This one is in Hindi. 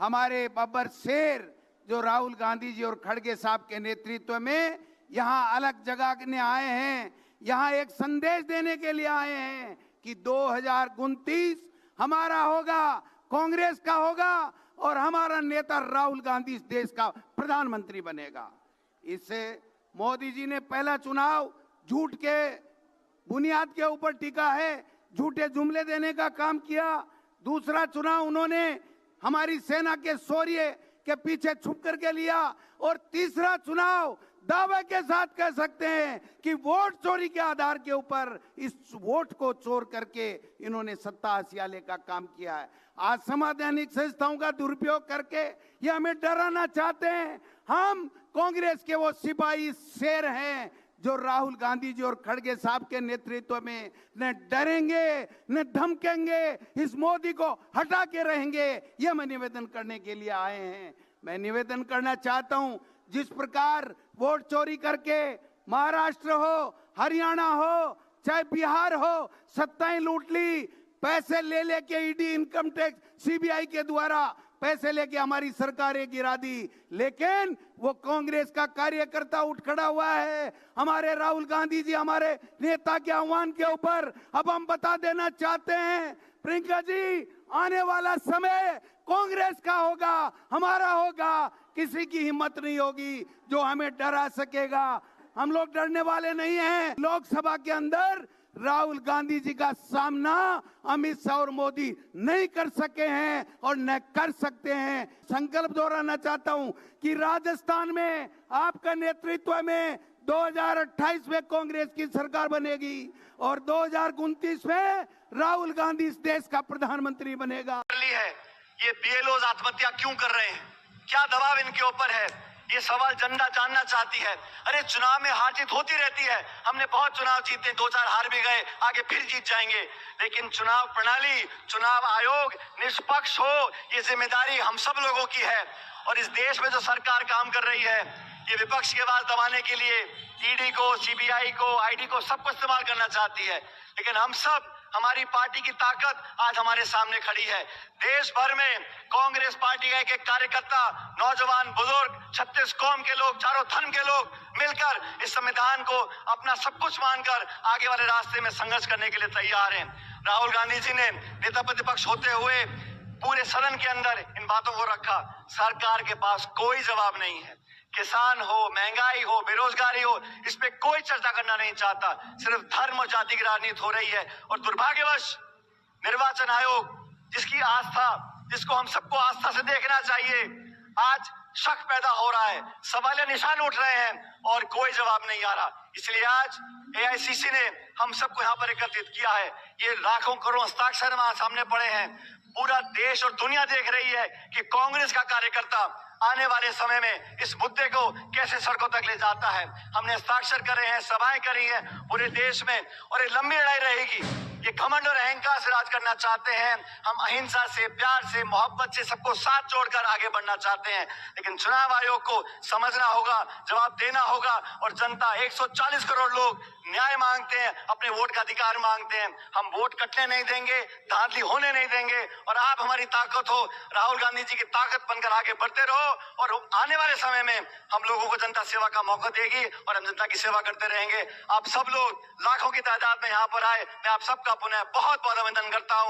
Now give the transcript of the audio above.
हमारे बब्बर शेर जो राहुल गांधी जी और खड़गे साहब के नेतृत्व में यहाँ अलग जगह आए हैं, यहाँ एक संदेश देने के लिए आए हैं कि 2029 हमारा होगा, कांग्रेस का होगा और हमारा नेता राहुल गांधी इस देश का प्रधानमंत्री बनेगा। इससे मोदी जी ने पहला चुनाव झूठ के बुनियाद के ऊपर टिका है, झूठे जुमले देने का काम किया। दूसरा चुनाव उन्होंने हमारी सेना के शौर्य के पीछे छुप करके लिया और तीसरा चुनाव दावे के साथ कह सकते हैं कि वोट चोरी के आधार के ऊपर इस वोट को चोर करके इन्होंने सत्ता हासिल का काम किया है। आज संवैधानिक संस्थाओं का दुरुपयोग करके ये हमें डराना चाहते हैं। हम कांग्रेस के वो सिपाही शेर हैं जो राहुल गांधी जी और खड़गे साहब के नेतृत्व में न डरेंगे न धमकेंगे, इस मोदी को हटा के रहेंगे। ये मैं निवेदन करने के लिए आए हैं। मैं निवेदन करना चाहता हूं, जिस प्रकार वोट चोरी करके महाराष्ट्र हो, हरियाणा हो, चाहे बिहार हो, सत्ताएं लूट ली, पैसे ले लेके ईडी, इनकम टैक्स, सीबीआई के द्वारा पैसे लेके हमारी सरकारें गिरा दी, लेकिन वो कांग्रेस का कार्यकर्ता उठ खड़ा हुआ है हमारे राहुल गांधी जी, हमारे नेता के आह्वान के ऊपर। अब हम बता देना चाहते हैं प्रियंका जी, आने वाला समय कांग्रेस का होगा, हमारा होगा। किसी की हिम्मत नहीं होगी जो हमें डरा सकेगा। हम लोग डरने वाले नहीं हैं। लोकसभा के अंदर राहुल गांधी जी का सामना अमित शाह और मोदी नहीं कर सके हैं और न कर सकते हैं। संकल्प दोहराना चाहता हूं कि राजस्थान में आपका नेतृत्व में 2028 में कांग्रेस की सरकार बनेगी और 2029 में राहुल गांधी इस देश का प्रधानमंत्री बनेगा। ये बीएलओ आत्महत्या क्यों कर रहे हैं? क्या दबाव इनके ऊपर है? ये सवाल जनता जानना चाहती है। अरे चुनाव में हार जीत होती रहती है, हमने बहुत चुनाव जीते, 2-4 हार भी गए, आगे फिर जीत जाएंगे, लेकिन चुनाव प्रणाली, चुनाव आयोग निष्पक्ष हो, ये जिम्मेदारी हम सब लोगों की है। और इस देश में जो सरकार काम कर रही है, ये विपक्ष की आवाज दबाने के लिए ईडी को, सीबीआई को, आईटी को, सबको इस्तेमाल करना चाहती है, लेकिन हम सब, हमारी पार्टी की ताकत आज हमारे सामने खड़ी है। देश भर में कांग्रेस पार्टी का एक कार्यकर्ता, नौजवान, बुजुर्ग, 36 कौम के लोग, चारों धर्म के लोग मिलकर इस संविधान को अपना सब कुछ मानकर आगे वाले रास्ते में संघर्ष करने के लिए तैयार हैं। राहुल गांधी जी ने नेता प्रतिपक्ष होते हुए पूरे सदन के अंदर इन बातों को रखा। सरकार के पास कोई जवाब नहीं है। किसान हो, महंगाई हो, बेरोजगारी हो, इस पे कोई चर्चा करना नहीं चाहता। सिर्फ धर्म और जाति की राजनीति हो रही है। और दुर्भाग्यवश निर्वाचन आयोग, जिसकी आस्था, जिसको हम सबको आस्था से देखना चाहिए, आज शक पैदा हो रहा है, सवालिया निशान उठ रहे हैं और कोई जवाब नहीं आ रहा। इसलिए आज एआईसीसी ने हम सबको यहाँ पर एकत्रित किया है। ये लाखों करोड़ हस्ताक्षर हमारे सामने पड़े हैं। पूरा देश और दुनिया देख रही है कि कांग्रेस का कार्यकर्ता आने वाले समय में इस मुद्दे को कैसे सड़कों तक ले जाता है। हमने हस्ताक्षर करे हैं, सभाएं करी हैं पूरे देश में, और ये लंबी लड़ाई रहेगी। ये घमंड और अहंकार से राज करना चाहते हैं, हम अहिंसा से, प्यार से, मोहब्बत से सबको साथ जोड़कर आगे बढ़ना चाहते हैं। लेकिन चुनाव आयोग को समझना होगा, जवाब देना होगा। और जनता, 140 करोड़ लोग न्याय मांगते हैं, अपने वोट का अधिकार मांगते हैं। हम वोट कटने नहीं देंगे, धांधली होने नहीं देंगे। और आप हमारी ताकत हो, राहुल गांधी जी की ताकत बनकर आगे बढ़ते रहो। और आने वाले समय में हम लोगों को जनता सेवा का मौका देगी और हम जनता की सेवा करते रहेंगे। आप सब लोग लाखों की तादाद में यहाँ पर आए, मैं आप सबका पुनः बहुत बहुत अभिनंदन करता हूँ।